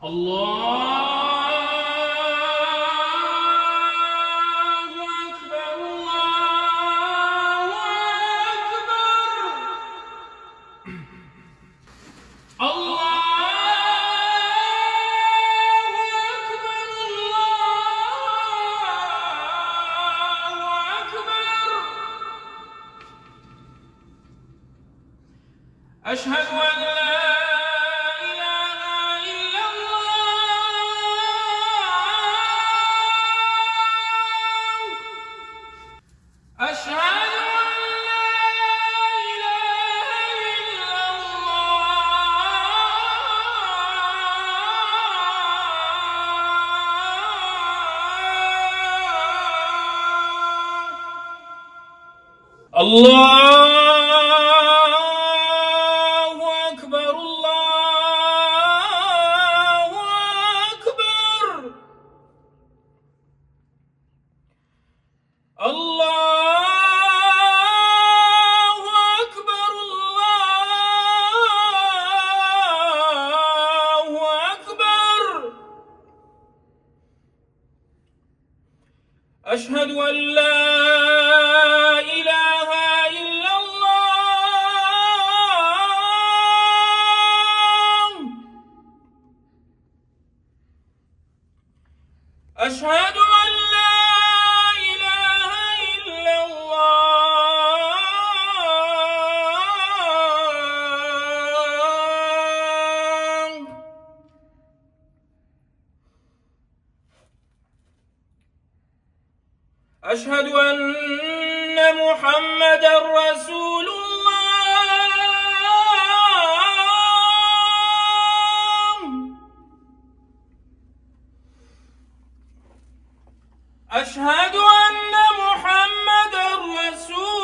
الله أشهد أن لا إله إلا الله أشهد أن لا إله إلا الله أشهد أن لا إله إلا الله أشهد أن لا إله إلا الله أشهد أن محمدًا رسول الله أشهد أن محمدًا رسول